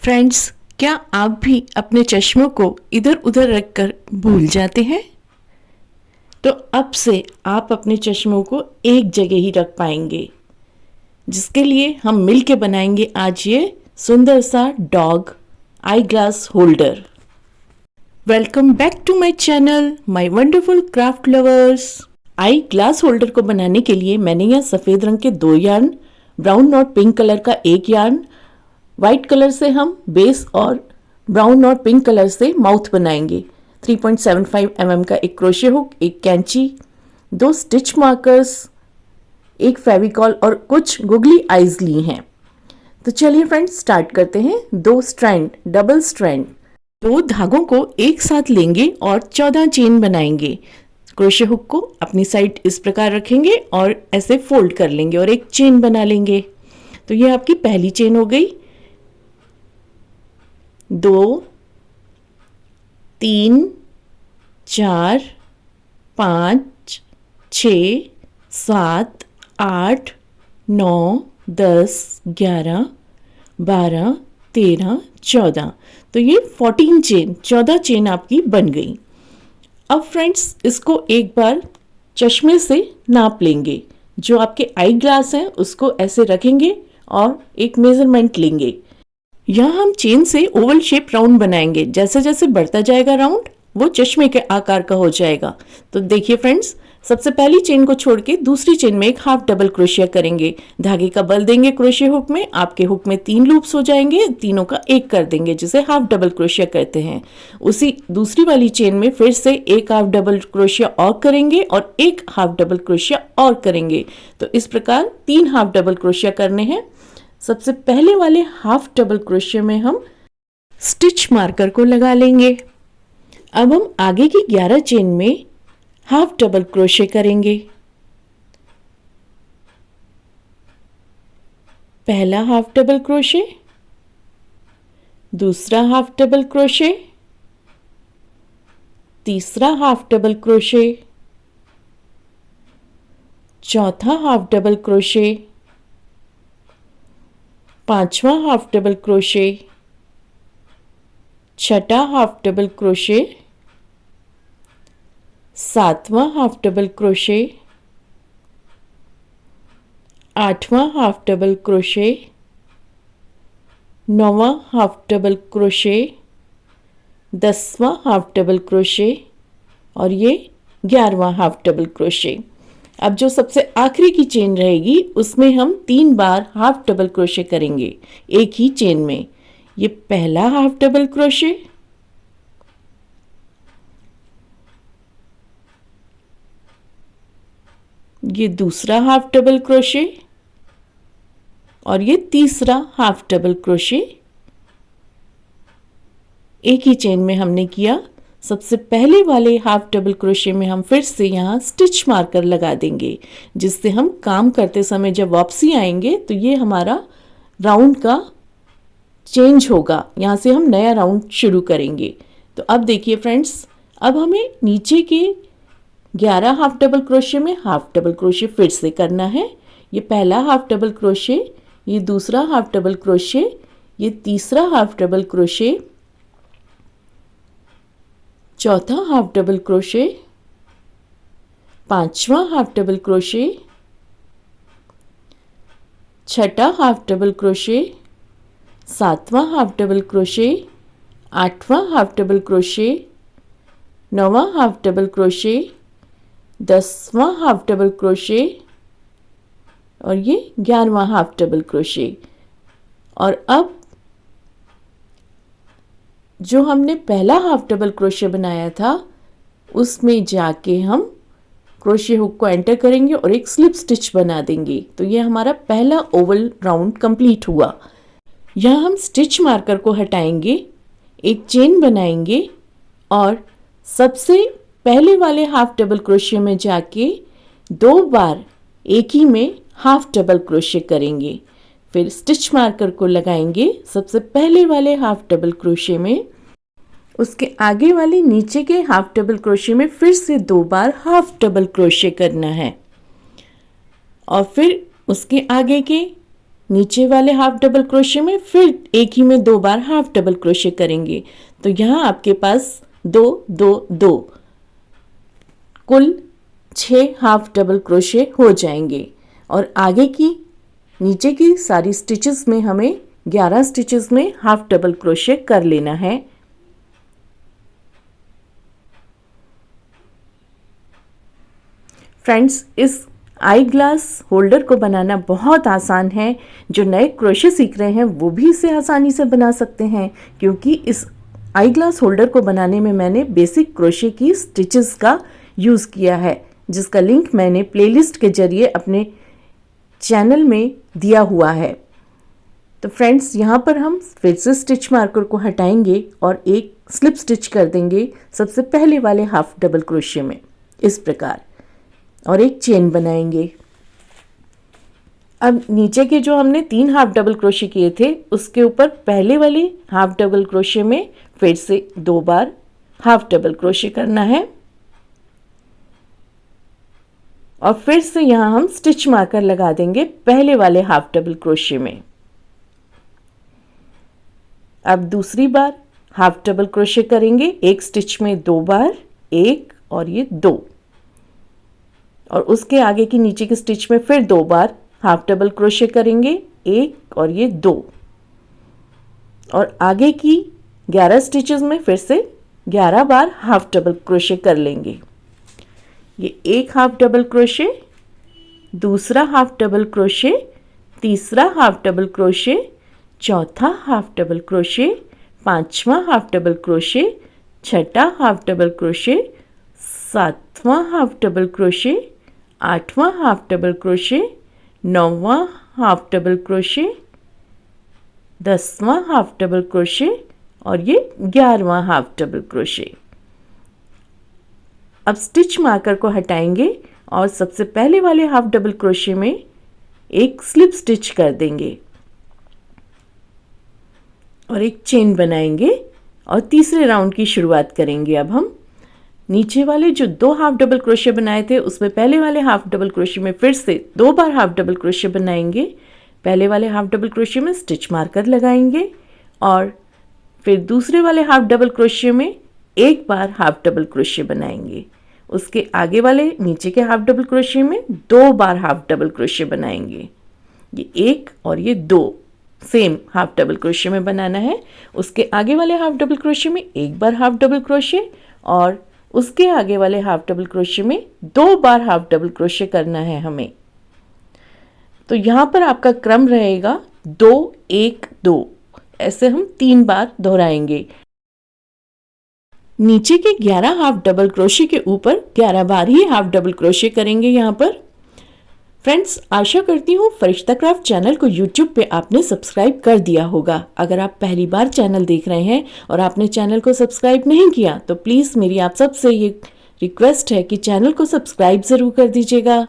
Friends, क्या आप भी अपने चश्मों को इधर उधर रखकर भूल जाते हैं? तो अब से आप अपने चश्मों को एक जगह ही रख पाएंगे, जिसके लिए हम मिल के बनाएंगे आज ये सुंदर सा dog eyeglass holder. Welcome back to my channel my wonderful craft lovers. Eyeglass holder को बनाने के लिए मैंने यहाँ सफ़ेद रंग के 2 यार्न, ब्राउन और पिंक कलर का 1 यार्न, वाइट कलर से हम बेस और ब्राउन और पिंक कलर से माउथ बनाएंगे। 3.75 mm का एक क्रोशे हुक, एक कैंची, 2 स्टिच मार्कर्स, एक फेविकॉल और कुछ गुगली आइज ली हैं। तो चलिए फ्रेंड्स स्टार्ट करते हैं। 2 स्ट्रैंड, डबल स्ट्रैंड, 2 धागों को एक साथ लेंगे और 14 चेन बनाएंगे। क्रोशे हुक को अपनी साइड इस प्रकार रखेंगे और ऐसे फोल्ड कर लेंगे और एक चेन बना लेंगे। तो ये आपकी पहली चेन हो गई। 2, 3, 4, 5, 6, 7, 8, 9, 10, 11, 12, 13, 14। तो ये 14 चेन आपकी बन गई। अब फ्रेंड्स इसको एक बार चश्मे से नाप लेंगे। जो आपके आई ग्लास हैं उसको ऐसे रखेंगे और एक मेजरमेंट लेंगे। यहाँ हम चेन से ओवल शेप राउंड बनाएंगे। जैसे जैसे बढ़ता जाएगा राउंड वो चश्मे के आकार का हो जाएगा। तो देखिए फ्रेंड्स, सबसे पहली चेन को छोड़ के दूसरी चेन में एक हाफ डबल क्रोशिया करेंगे। धागे का बल देंगे क्रोशिया हुक में। आपके हुक में 3 लूप्स हो जाएंगे, तीनों का एक कर देंगे जिसे हाफ डबल क्रोशिया कहते हैं। उसी दूसरी वाली चेन में फिर से एक हाफ डबल क्रोशिया और करेंगे और एक हाफ डबल क्रोशिया और करेंगे। तो इस प्रकार 3 हाफ डबल क्रोशिया करने हैं। सबसे पहले वाले हाफ डबल क्रोशिया में हम स्टिच मार्कर को लगा लेंगे। अब हम आगे की 11 चेन में हाफ डबल क्रोशिया करेंगे। पहला हाफ डबल क्रोशिया, दूसरा हाफ डबल क्रोशिया, तीसरा हाफ डबल क्रोशिया, चौथा हाफ डबल क्रोशिया, पांचवा हाफ डबल क्रोशे, छठा हाफ डबल क्रोशे, सातवां हाफ डबल क्रोशे, आठवां हाफ डबल क्रोशे, नौवां हाफ डबल क्रोशे, 10वां हाफ डबल क्रोशे और ये 11वां हाफ डबल क्रोशे। अब जो सबसे आखिरी की चेन रहेगी उसमें हम 3 बार हाफ डबल क्रोशे करेंगे एक ही चेन में। ये पहला हाफ डबल क्रोशे, ये दूसरा हाफ डबल क्रोशे और ये तीसरा हाफ डबल क्रोशे एक ही चेन में हमने किया। सबसे पहले वाले हाफ डबल क्रोशे में हम फिर से यहाँ स्टिच मार्कर लगा देंगे, जिससे हम काम करते समय जब वापसी आएंगे तो ये हमारा राउंड का चेंज होगा। यहाँ से हम नया राउंड शुरू करेंगे। तो अब देखिए फ्रेंड्स, अब हमें नीचे के 11 हाफ डबल क्रोशे में हाफ डबल क्रोशे फिर से करना है। ये पहला हाफ डबल क्रोशे, ये दूसरा हाफ डबल क्रोशे, ये तीसरा हाफ डबल क्रोशे, चौथा हाफ डबल क्रोशे, पांचवा हाफ डबल क्रोशे, छठा हाफ डबल क्रोशे, सातवां हाफ डबल क्रोशे, आठवां हाफ डबल क्रोशे, नौवां हाफ डबल क्रोशे, 10वां हाफ डबल क्रोशे और ये 11वां हाफ डबल क्रोशे। और अब जो हमने पहला हाफ डबल क्रोशे बनाया था उसमें जाके हम क्रोशे हुक को एंटर करेंगे और एक स्लिप स्टिच बना देंगे। तो ये हमारा पहला ओवल राउंड कंप्लीट हुआ। यहाँ हम स्टिच मार्कर को हटाएंगे, एक चेन बनाएंगे और सबसे पहले वाले हाफ डबल क्रोशे में जाके 2 बार एक ही में हाफ डबल क्रोशे करेंगे। फिर स्टिच मार्कर को लगाएंगे सबसे पहले वाले हाफ डबल क्रोशे में, उसके आगे वाले नीचे के हाफ डबल क्रोशे में फिर से 2 बार हाफ डबल क्रोशे करना है और फिर उसके आगे के नीचे वाले हाफ डबल क्रोशे में फिर एक ही में 2 बार हाफ डबल क्रोशे करेंगे। तो यहाँ आपके पास 2 2 2 कुल 6 हाफ डबल क्रोशे हो जाएंगे। और आगे की नीचे की सारी स्टिचेस में हमें 11 स्टिचेस में हाफ डबल क्रोशे कर लेना है। फ्रेंड्स, इस आई ग्लास होल्डर को बनाना बहुत आसान है। जो नए क्रोशे सीख रहे हैं वो भी इसे आसानी से बना सकते हैं, क्योंकि इस आई ग्लास होल्डर को बनाने में मैंने बेसिक क्रोशे की स्टिचेस का यूज़ किया है, जिसका लिंक मैंने प्लेलिस्ट के जरिए अपने चैनल में दिया हुआ है। तो फ्रेंड्स, यहाँ पर हम फिर से स्टिच मार्कर को हटाएंगे और एक स्लिप स्टिच कर देंगे सबसे पहले वाले हाफ डबल क्रोशे में इस प्रकार, और एक चेन बनाएंगे। अब नीचे के जो हमने 3 हाफ डबल क्रोशे किए थे उसके ऊपर पहले वाले हाफ डबल क्रोशे में फिर से 2 बार हाफ डबल क्रोशे करना है और फिर से यहाँ हम स्टिच मार्कर लगा देंगे पहले वाले हाफ डबल क्रोशे में। अब दूसरी बार हाफ डबल क्रोशे करेंगे, एक स्टिच में 2 बार, 1 और ये 2, और उसके आगे की नीचे की स्टिच में फिर 2 बार हाफ डबल क्रोशे करेंगे, 1 और ये 2, और आगे की 11 स्टिचेस में फिर से 11 बार हाफ डबल क्रोशे कर लेंगे। ये एक हाफ डबल क्रोशे, दूसरा हाफ डबल क्रोशे, तीसरा हाफ डबल क्रोशे, चौथा हाफ डबल क्रोशे, पांचवा हाफ डबल क्रोशे, छठा हाफ डबल क्रोशे, सातवां हाफ डबल क्रोशे, आठवां हाफ डबल क्रोशे, नौवां हाफ डबल क्रोशे, 10वां हाफ डबल क्रोशे और ये 11वां हाफ डबल क्रोशे। अब स्टिच मार्कर को हटाएंगे और सबसे पहले वाले हाफ डबल क्रोशे में एक स्लिप स्टिच कर देंगे और एक चेन बनाएंगे और तीसरे राउंड की शुरुआत करेंगे। अब हम नीचे वाले जो 2 हाफ डबल क्रोशे बनाए थे उसमें पहले वाले हाफ डबल क्रोशे में फिर से 2 बार हाफ डबल क्रोशे बनाएंगे, पहले वाले हाफ डबल क्रोशे में स्टिच मार्कर लगाएंगे और फिर दूसरे वाले हाफ डबल क्रोशे में एक बार हाफ डबल क्रोशे बनाएंगे, उसके आगे वाले नीचे के हाफ डबल क्रोशे में 2 बार हाफ डबल क्रोशे बनाएंगे। ये 1 और ये 2 सेम हाफ डबल क्रोशे में बनाना है, उसके आगे वाले हाफ डबल क्रोशे में एक बार हाफ डबल क्रोशे और उसके आगे वाले हाफ डबल क्रोशे में 2 बार हाफ डबल क्रोशे करना है हमें। तो यहाँ पर आपका क्रम रहेगा 2 1 2, ऐसे हम 3 बार दोहराएंगे। नीचे के 11 हाफ डबल क्रोशे के ऊपर 11 बार ही हाफ डबल क्रोशे करेंगे यहाँ पर। फ्रेंड्स, आशा करती हूँ फरिश्ता क्राफ्ट चैनल को यूट्यूब पे आपने सब्सक्राइब कर दिया होगा। अगर आप पहली बार चैनल देख रहे हैं और आपने चैनल को सब्सक्राइब नहीं किया तो प्लीज़ मेरी आप सबसे ये रिक्वेस्ट है कि चैनल को सब्सक्राइब ज़रूर कर दीजिएगा।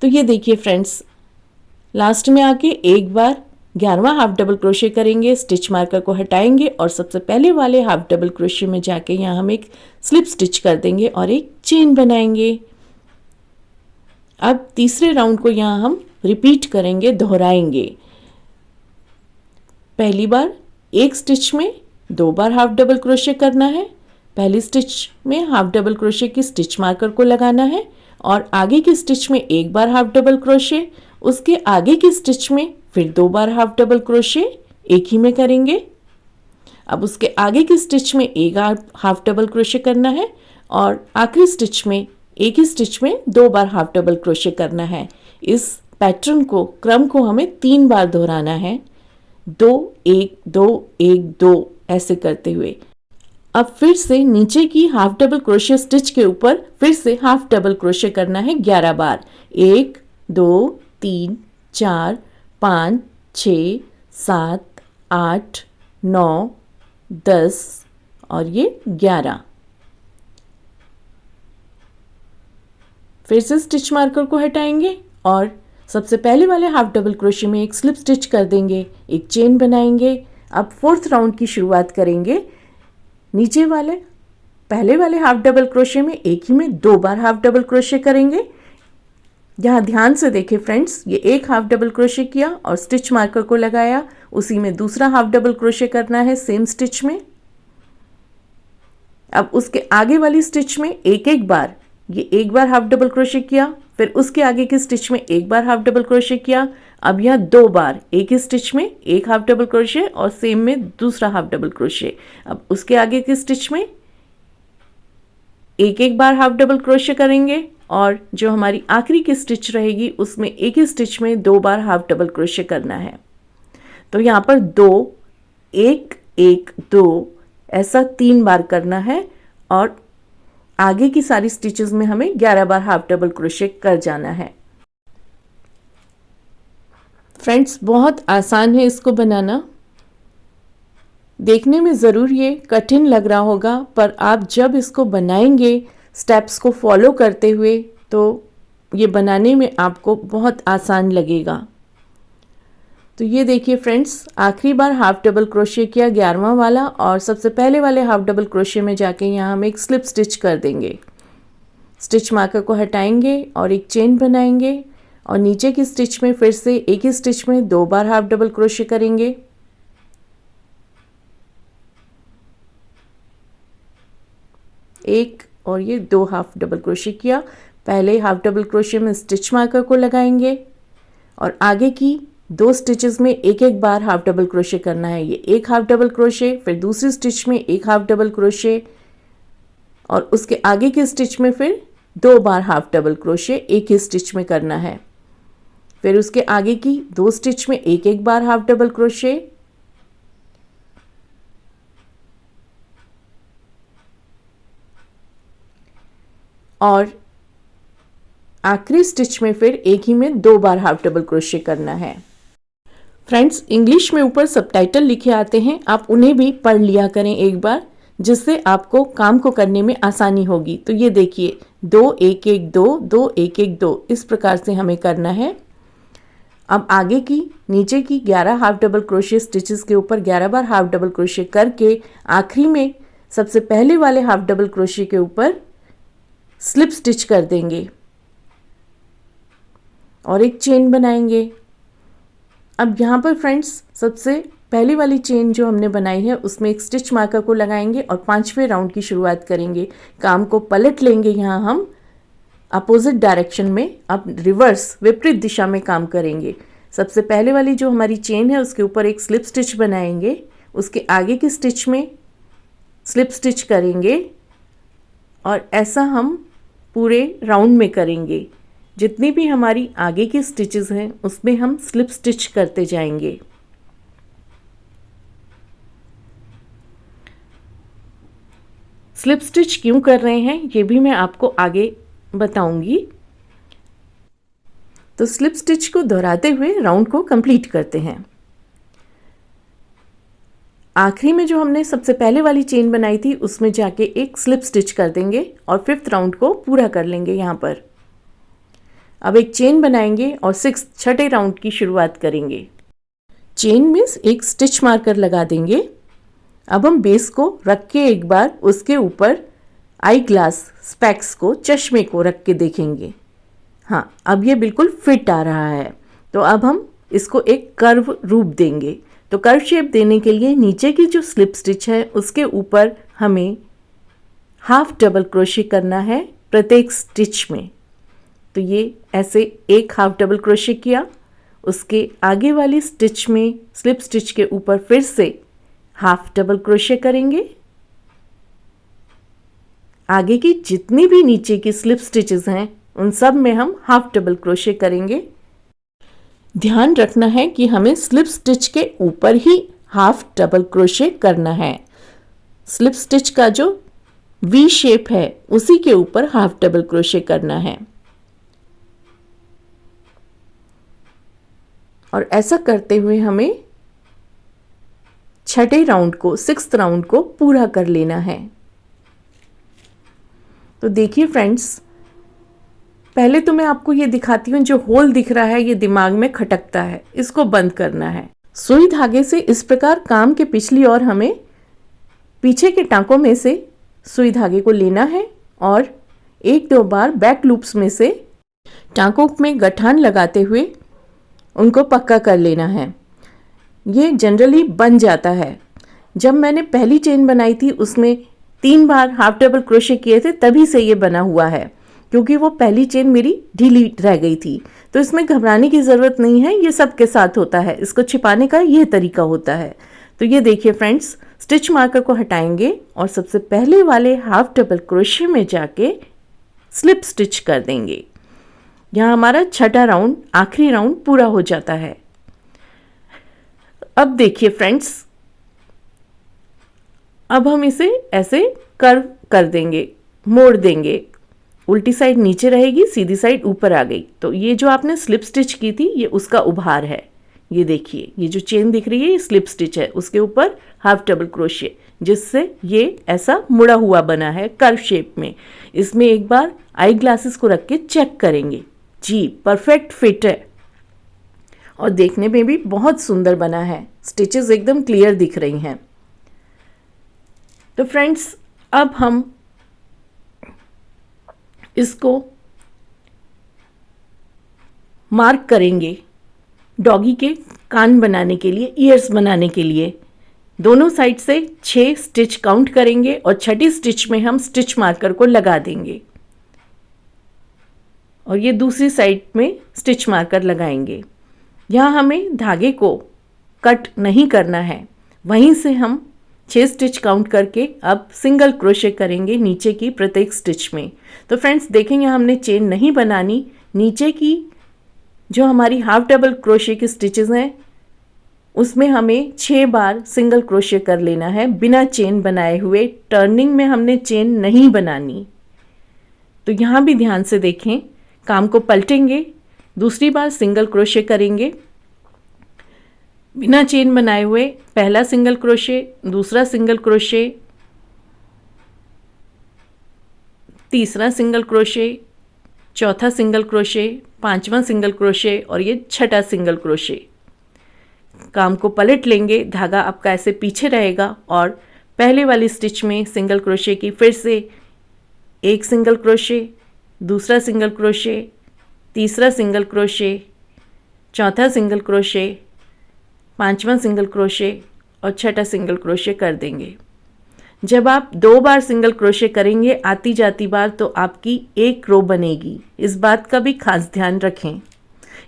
तो ये देखिए फ्रेंड्स, लास्ट में आके एक बार 11वां हाफ डबल क्रोशे करेंगे, स्टिच मार्कर को हटाएंगे और सबसे पहले वाले हाफ डबल क्रोशे में जाके यहाँ हम एक स्लिप स्टिच कर देंगे और एक चेन बनाएंगे। अब तीसरे राउंड को यहाँ हम रिपीट करेंगे, दोहराएंगे। पहली बार एक स्टिच में 2 बार हाफ डबल क्रोशे करना है, पहली स्टिच में हाफ डबल क्रोशे की स्टिच मार्कर को लगाना है और आगे की स्टिच में एक बार हाफ डबल क्रोशे, उसके आगे की स्टिच में फिर 2 बार हाफ डबल क्रोशे एक ही में करेंगे। अब उसके आगे की स्टिच में एक हाफ डबल क्रोशे करना है और आखिरी स्टिच में एक ही स्टिच में 2 बार हाफ डबल क्रोशे करना है। इस पैटर्न को, क्रम को हमें 3 बार दोहराना है, 2 1 2 1 2 ऐसे करते हुए। अब फिर से नीचे की हाफ डबल क्रोशे स्टिच के ऊपर फिर से हाफ डबल क्रोशे करना है 11 बार, 1 2 3 4 5 6 7 8 9 10 और ये 11। फिर से स्टिच मार्कर को हटाएंगे और सबसे पहले वाले हाफ डबल क्रोशे में एक स्लिप स्टिच कर देंगे, एक चेन बनाएंगे। अब फोर्थ राउंड की शुरुआत करेंगे। नीचे वाले पहले वाले हाफ डबल क्रोशे में एक ही में 2 बार हाफ डबल क्रोशे करेंगे, यहाँ ध्यान से देखें फ्रेंड्स, ये एक हाफ डबल क्रोशे किया और स्टिच मार्कर को लगाया, उसी में दूसरा हाफ डबल क्रोशे करना है सेम स्टिच में। अब उसके आगे वाली स्टिच में एक एक बार, ये एक बार हाफ डबल क्रोशे किया, फिर उसके आगे की स्टिच में एक बार हाफ डबल क्रोशे किया। अब यहाँ दो बार एक ही स्टिच में एक हाफ डबल क्रोशे और सेम में दूसरा हाफ डबल क्रोशे। अब उसके आगे की स्टिच में एक एक बार हाफ डबल क्रोशे करेंगे और जो हमारी आखिरी की स्टिच रहेगी उसमें एक ही स्टिच में दो बार हाफ डबल क्रोशे करना है। तो यहाँ पर दो, एक एक दो, ऐसा 3 बार करना है और आगे की सारी स्टिचेस में हमें 11 बार हाफ डबल क्रोशे कर जाना है। फ्रेंड्स, बहुत आसान है इसको बनाना। देखने में ज़रूर ये कठिन लग रहा होगा, पर आप जब इसको बनाएंगे स्टेप्स को फॉलो करते हुए तो ये बनाने में आपको बहुत आसान लगेगा। तो ये देखिए फ्रेंड्स, आखिरी बार हाफ डबल क्रोशे किया 11वां वाला, और सबसे पहले वाले हाफ डबल क्रोशे में जाके यहाँ हम एक स्लिप स्टिच कर देंगे। स्टिच मार्कर को हटाएंगे और एक चेन बनाएंगे और नीचे की स्टिच में फिर से एक ही स्टिच में 2 बार हाफ डबल क्रोशे करेंगे। एक और ये 2 हाफ डबल क्रोशे किया। पहले हाफ डबल क्रोशे में स्टिच मार्कर को लगाएंगे और आगे की 2 स्टिचेस में एक एक बार हाफ डबल क्रोशे करना है। ये एक हाफ डबल क्रोशे, फिर दूसरी स्टिच में एक हाफ डबल क्रोशे और उसके आगे की स्टिच में फिर 2 बार हाफ डबल क्रोशे एक ही स्टिच में करना है। फिर उसके आगे की 2 स्टिच में एक एक बार हाफ डबल क्रोशे और आखिरी स्टिच में फिर एक ही में 2 बार हाफ डबल क्रोशे करना है। फ्रेंड्स, इंग्लिश में ऊपर सबटाइटल लिखे आते हैं, आप उन्हें भी पढ़ लिया करें एक बार, जिससे आपको काम को करने में आसानी होगी। तो ये देखिए 2 1 1 2 2 1 1 2, इस प्रकार से हमें करना है। अब आगे की नीचे की 11 हाफ डबल क्रोशे स्टिचेस के ऊपर 11 बार हाफ डबल क्रोशे करके आखिरी में सबसे पहले वाले हाफ डबल क्रोशे के ऊपर स्लिप स्टिच कर देंगे और एक चेन बनाएंगे। अब यहाँ पर फ्रेंड्स, सबसे पहली वाली चेन जो हमने बनाई है उसमें एक स्टिच मार्कर को लगाएंगे और 5वें राउंड की शुरुआत करेंगे। काम को पलट लेंगे, यहाँ हम अपोजिट डायरेक्शन में, अब रिवर्स विपरीत दिशा में काम करेंगे। सबसे पहले वाली जो हमारी चेन है उसके ऊपर एक स्लिप स्टिच बनाएंगे, उसके आगे की स्टिच में स्लिप स्टिच करेंगे और ऐसा हम पूरे राउंड में करेंगे। जितनी भी हमारी आगे की स्टिचेस हैं उसमें हम स्लिप स्टिच करते जाएंगे। स्लिप स्टिच क्यों कर रहे हैं ये भी मैं आपको आगे बताऊंगी। तो स्लिप स्टिच को दोहराते हुए राउंड को कंप्लीट करते हैं। आखिरी में जो हमने सबसे पहले वाली चेन बनाई थी उसमें जाके एक स्लिप स्टिच कर देंगे और 5th राउंड को पूरा कर लेंगे। यहाँ पर अब एक चेन बनाएंगे और 6th राउंड की शुरुआत करेंगे। चेन में एक स्टिच मार्कर लगा देंगे। अब हम बेस को रख के एक बार उसके ऊपर आई ग्लास स्पेक्स को, चश्मे को रख के देखेंगे। हाँ, अब ये बिल्कुल फिट आ रहा है। तो अब हम इसको एक कर्व रूप देंगे। तो कर्व शेप देने के लिए नीचे की जो स्लिप स्टिच है उसके ऊपर हमें हाफ डबल क्रोशे करना है प्रत्येक स्टिच में। तो ये ऐसे एक हाफ डबल क्रोशे किया, उसके आगे वाली स्टिच में स्लिप स्टिच के ऊपर फिर से हाफ डबल क्रोशे करेंगे। आगे की जितनी भी नीचे की स्लिप स्टिचेस हैं उन सब में हम हाफ डबल क्रोशे करेंगे। ध्यान रखना है कि हमें स्लिप स्टिच के ऊपर ही हाफ डबल क्रोशे करना है। स्लिप स्टिच का जो वी शेप है उसी के ऊपर हाफ डबल क्रोशे करना है। और ऐसा करते हुए हमें 6th राउंड को, 6th राउंड को पूरा कर लेना है। तो देखिए फ्रेंड्स, पहले तो मैं आपको ये दिखाती हूँ, जो होल दिख रहा है ये दिमाग में खटकता है, इसको बंद करना है। सुई धागे से इस प्रकार काम के पिछली ओर हमें पीछे के टांकों में से सुई धागे को लेना है और 1-2 बार बैक लूप्स में से टाँकों में गठान लगाते हुए उनको पक्का कर लेना है। ये जनरली बन जाता है। जब मैंने पहली चेन बनाई थी उसमें 3 बार हाफ डबल क्रोशे किए थे, तभी से ये बना हुआ है, क्योंकि वो पहली चेन मेरी ढीली रह गई थी। तो इसमें घबराने की ज़रूरत नहीं है, ये सबके साथ होता है। इसको छिपाने का ये तरीका होता है। तो ये देखिए फ्रेंड्स, स्टिच मार्कर को हटाएंगे और सबसे पहले वाले हाफ डबल क्रोशे में जाके स्लिप स्टिच कर देंगे। यहाँ हमारा छठा राउंड, आखिरी राउंड पूरा हो जाता है। अब देखिए फ्रेंड्स, अब हम इसे ऐसे कर्व कर देंगे, मोड़ देंगे। उल्टी साइड नीचे रहेगी, सीधी साइड ऊपर आ गई। तो ये जो आपने स्लिप स्टिच की थी, ये उसका उभार है। ये देखिए, ये जो चेन दिख रही है ये स्लिप स्टिच है, उसके ऊपर हाफ डबल क्रोशे, जिससे ये ऐसा मुड़ा हुआ बना है कर्व शेप में। इसमें एक बार आई ग्लासेस को रख के चेक करेंगे। जी, परफेक्ट फिट है और देखने में भी बहुत सुंदर बना है। स्टिचेस एकदम क्लियर दिख रही हैं। तो फ्रेंड्स, अब हम इसको मार्क करेंगे डॉगी के कान बनाने के लिए, ईयर्स बनाने के लिए। दोनों साइड से 6 स्टिच काउंट करेंगे और छठी स्टिच में हम स्टिच मार्कर को लगा देंगे और ये दूसरी साइड में स्टिच मार्कर लगाएंगे। यहाँ हमें धागे को कट नहीं करना है, वहीं से हम 6 स्टिच काउंट करके अब सिंगल क्रोशे करेंगे नीचे की प्रत्येक स्टिच में। तो फ्रेंड्स देखेंगे, हमने चेन नहीं बनानी। नीचे की जो हमारी हाफ डबल क्रोशे की स्टिचेस हैं उसमें हमें 6 बार सिंगल क्रोशे कर लेना है बिना चेन बनाए हुए। टर्निंग में हमने चेन नहीं बनानी। तो यहाँ भी ध्यान से देखें, काम को पलटेंगे, दूसरी बार सिंगल क्रोशे करेंगे बिना चेन बनाए हुए। पहला सिंगल क्रोशे, दूसरा सिंगल क्रोशे, तीसरा सिंगल क्रोशे, चौथा सिंगल क्रोशे, पांचवा सिंगल क्रोशे और ये छठा सिंगल क्रोशे। काम को पलट लेंगे, धागा आपका ऐसे पीछे रहेगा और पहले वाली स्टिच में सिंगल क्रोशे की फिर से एक सिंगल क्रोशे, दूसरा सिंगल क्रोशे, तीसरा सिंगल क्रोशे, चौथा सिंगल क्रोशे, पांचवा सिंगल क्रोशे और छठा सिंगल क्रोशे कर देंगे। जब आप 2 बार सिंगल क्रोशे करेंगे आती जाती बार, तो आपकी एक रो बनेगी। इस बात का भी खास ध्यान रखें।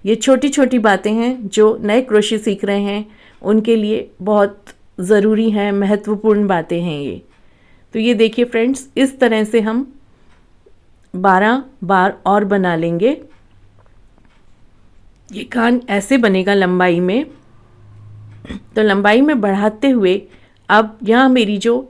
ये छोटी छोटी बातें हैं जो नए क्रोशे सीख रहे हैं उनके लिए बहुत ज़रूरी हैं, महत्वपूर्ण बातें हैं ये। तो ये देखिए फ्रेंड्स, इस तरह से हम 12 बार और बना लेंगे। ये कान ऐसे बनेगा लंबाई में। तो लंबाई में बढ़ाते हुए अब यहाँ मेरी जो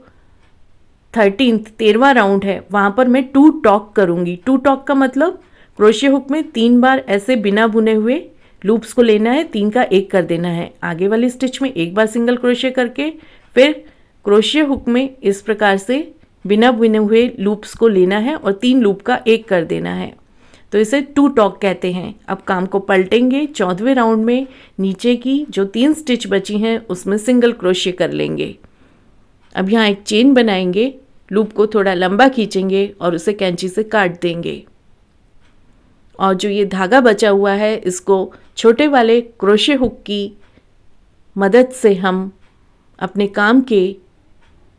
13वां राउंड है वहाँ पर मैं 2 टॉक करूँगी। 2 टॉक का मतलब क्रोशे हुक में 3 बार ऐसे बिना बुने हुए लूप्स को लेना है, 3 का 1 कर देना है। आगे वाली स्टिच में एक बार सिंगल क्रोशे करके फिर क्रोशे हुक में इस प्रकार से बिना बुने हुए लूप्स को लेना है और 3 लूप का 1 कर देना है। तो इसे 2 टॉक कहते हैं। अब काम को पलटेंगे। 14वें राउंड में नीचे की जो 3 स्टिच बची हैं उसमें सिंगल क्रोशे कर लेंगे। अब यहाँ एक चेन बनाएंगे, लूप को थोड़ा लंबा खींचेंगे और उसे कैंची से काट देंगे। और जो ये धागा बचा हुआ है इसको छोटे वाले क्रोशे हुक की मदद से हम अपने काम के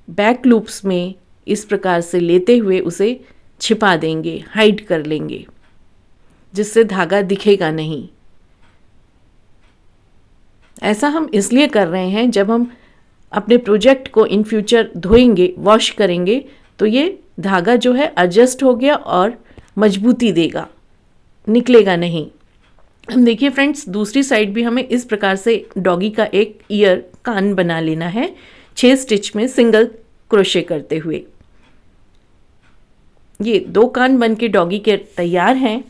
बैक लूप्स में इस प्रकार से लेते हुए उसे छिपा देंगे, हाइड कर लेंगे, जिससे धागा दिखेगा नहीं। ऐसा हम इसलिए कर रहे हैं, जब हम अपने प्रोजेक्ट को इन फ्यूचर धोएंगे, वॉश करेंगे, तो ये धागा जो है एडजस्ट हो गया और मजबूती देगा, निकलेगा नहीं। हम देखिए फ्रेंड्स, दूसरी साइड भी हमें इस प्रकार से डॉगी का एक ईयर, कान बना लेना है 6 स्टिच में सिंगल क्रोशे करते हुए। ये 2 कान बन के डॉगी के तैयार हैं।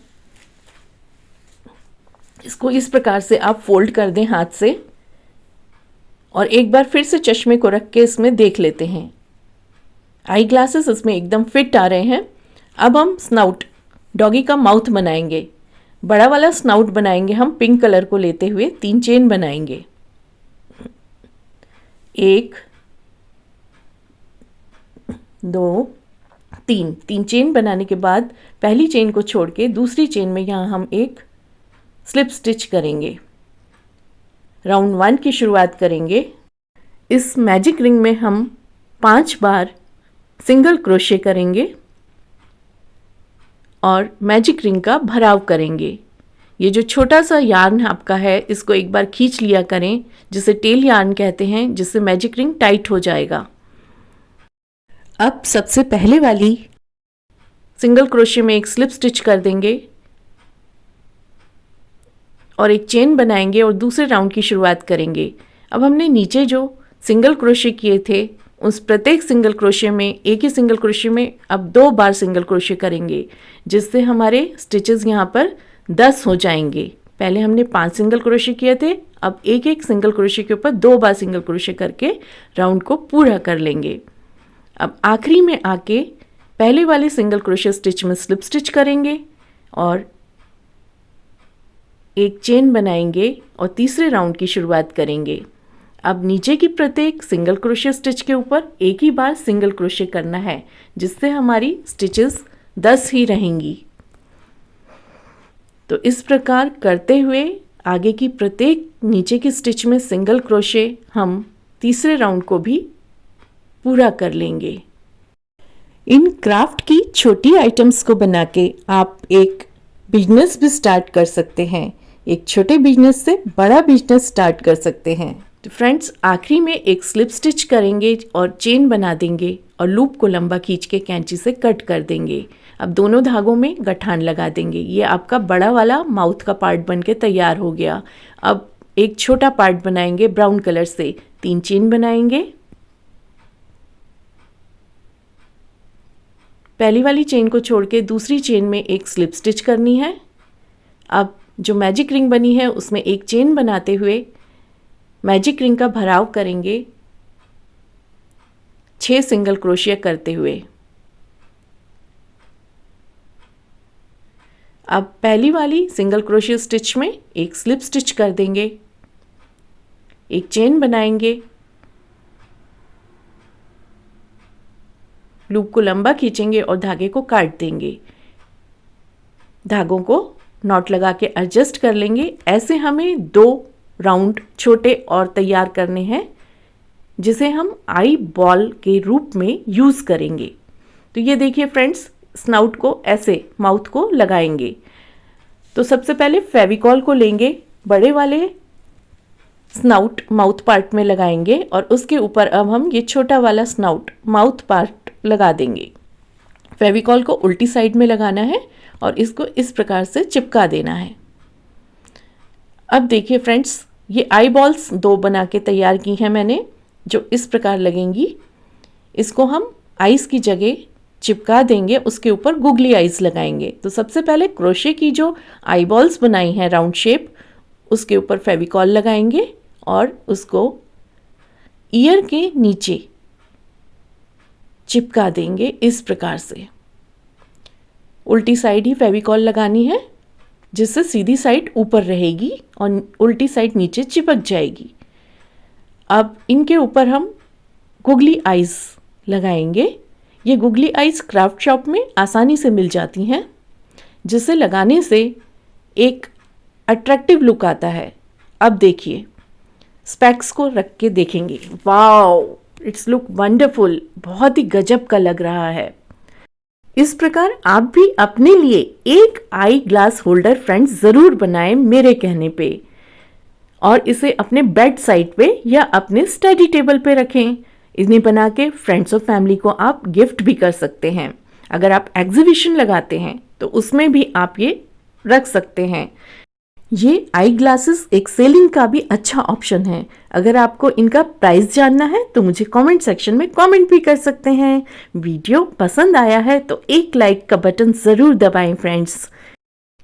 इसको इस प्रकार से आप फोल्ड कर दें हाथ से और एक बार फिर से चश्मे को रख के इसमें देख लेते हैं। आई ग्लासेस इसमें एकदम फिट आ रहे हैं। अब हम स्नाउट, डॉगी का माउथ बनाएंगे। बड़ा वाला स्नाउट बनाएंगे हम पिंक कलर को लेते हुए। 3 चेन बनाएंगे, 1 2 तीन चेन बनाने के बाद पहली चेन को छोड़ के दूसरी चेन में यहाँ हम एक स्लिप स्टिच करेंगे। राउंड 1 की शुरुआत करेंगे। इस मैजिक रिंग में हम 5 बार सिंगल क्रोशे करेंगे और मैजिक रिंग का भराव करेंगे। ये जो छोटा सा यार्न आपका है, इसको एक बार खींच लिया करें, जिसे टेल यार्न कहते हैं, जिससे मैजिक रिंग टाइट हो जाएगा। अब सबसे पहले वाली सिंगल क्रोशे में एक स्लिप स्टिच कर देंगे और एक चेन बनाएंगे और दूसरे राउंड की शुरुआत करेंगे। अब हमने नीचे जो सिंगल क्रोशे किए थे, उस प्रत्येक सिंगल क्रोशे में, एक ही सिंगल क्रोशे में अब 2 बार सिंगल क्रोशे करेंगे, जिससे हमारे स्टिचेस यहाँ पर 10 हो जाएंगे। पहले हमने 5 सिंगल क्रोशे किए थे, अब एक एक सिंगल क्रोशे के ऊपर 2 बार सिंगल क्रोशे करके राउंड को पूरा कर लेंगे। अब आखिरी में आके पहले वाले सिंगल क्रोशे स्टिच में स्लिप स्टिच करेंगे और एक चेन बनाएंगे और तीसरे राउंड की शुरुआत करेंगे। अब नीचे की प्रत्येक सिंगल क्रोशे स्टिच के ऊपर एक ही बार सिंगल क्रोशे करना है, जिससे हमारी स्टिचेस 10 ही रहेंगी। तो इस प्रकार करते हुए आगे की प्रत्येक नीचे की स्टिच में सिंगल क्रोशे हम तीसरे राउंड को भी पूरा कर लेंगे। इन क्राफ्ट की छोटी आइटम्स को बना के आप एक बिजनेस भी स्टार्ट कर सकते हैं। एक छोटे बिजनेस से बड़ा बिजनेस स्टार्ट कर सकते हैं। तो फ्रेंड्स, आखिरी में एक स्लिप स्टिच करेंगे और चेन बना देंगे और लूप को लंबा खींच के कैंची से कट कर देंगे। अब दोनों धागों में गठान लगा देंगे। ये आपका बड़ा वाला माउथ का पार्ट बन के तैयार हो गया। अब एक छोटा पार्ट बनाएंगे ब्राउन कलर से। 3 चेन बनाएंगे। पहली वाली चेन को छोड़ के दूसरी चेन में एक स्लिप स्टिच करनी है। अब जो मैजिक रिंग बनी है उसमें एक चेन बनाते हुए मैजिक रिंग का भराव करेंगे 6 सिंगल क्रोशिया करते हुए। अब पहली वाली सिंगल क्रोशिया स्टिच में एक स्लिप स्टिच कर देंगे, एक चेन बनाएंगे, लूप को लंबा खींचेंगे और धागे को काट देंगे। धागों को नॉट लगा के एडजस्ट कर लेंगे। ऐसे हमें 2 राउंड छोटे और तैयार करने हैं, जिसे हम आई बॉल के रूप में यूज़ करेंगे। तो ये देखिए फ्रेंड्स, स्नाउट को ऐसे माउथ को लगाएंगे। तो सबसे पहले फेविकॉल को लेंगे, बड़े वाले स्नाउट माउथ पार्ट में लगाएंगे और उसके ऊपर अब हम ये छोटा वाला स्नाउट माउथ पार्ट लगा देंगे। फेविकॉल को उल्टी साइड में लगाना है और इसको इस प्रकार से चिपका देना है। अब देखिए फ्रेंड्स, ये आई बॉल्स 2 बना के तैयार की हैं मैंने, जो इस प्रकार लगेंगी। इसको हम आइस की जगह चिपका देंगे, उसके ऊपर गुगली आइस लगाएंगे। तो सबसे पहले क्रोशे की जो आई बॉल्स बनाई हैं राउंड शेप, उसके ऊपर फेविकॉल लगाएंगे और उसको ईयर के नीचे चिपका देंगे इस प्रकार से। उल्टी साइड ही फेविकॉल लगानी है, जिससे सीधी साइड ऊपर रहेगी और उल्टी साइड नीचे चिपक जाएगी। अब इनके ऊपर हम गुगली आइस लगाएंगे। ये गुगली आइस क्राफ्ट शॉप में आसानी से मिल जाती हैं, जिसे लगाने से एक अट्रैक्टिव लुक आता है। अब देखिए, स्पेक्स को रख के देखेंगे, वाओ, इट्स लुक वंडरफुल, बहुत ही गजब का लग रहा है। इस प्रकार आप भी अपने लिए एक आई ग्लास होल्डर फ्रेंड्स ज़रूर बनाएं मेरे कहने पे, और इसे अपने बेड साइड पे या अपने स्टडी टेबल पे रखें। इन्हें बना के फ्रेंड्स और फैमिली को आप गिफ्ट भी कर सकते हैं। अगर आप एग्जीबिशन लगाते हैं तो उसमें भी आप ये रख सकते हैं। ये आई ग्लासेस एक सेलिंग का भी अच्छा ऑप्शन है। अगर आपको इनका प्राइस जानना है तो मुझे कमेंट सेक्शन में कमेंट भी कर सकते हैं। वीडियो पसंद आया है तो एक लाइक का बटन ज़रूर दबाएं फ्रेंड्स।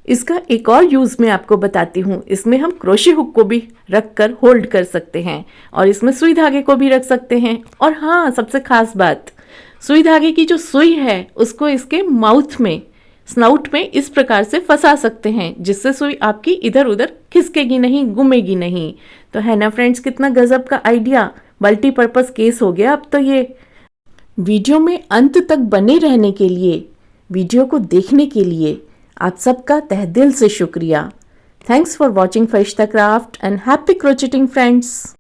इसका एक और यूज़ मैं आपको बताती हूँ। इसमें हम क्रोशे हुक को भी रख कर होल्ड कर सकते हैं और इसमें सुई धागे को भी रख सकते हैं। और हाँ, सबसे खास बात, सुई धागे की जो सुई है उसको इसके माउथ में, स्नाउट में इस प्रकार से फंसा सकते हैं, जिससे सुई आपकी इधर उधर खिसकेगी नहीं, घूमेगी नहीं। तो है ना फ्रेंड्स, कितना गजब का आइडिया, मल्टीपर्पज़ केस हो गया अब तो ये। वीडियो में अंत तक बने रहने के लिए, वीडियो को देखने के लिए आप सबका तहे दिल से शुक्रिया। Thanks for watching Firishta craft and happy क्रोचेटिंग friends.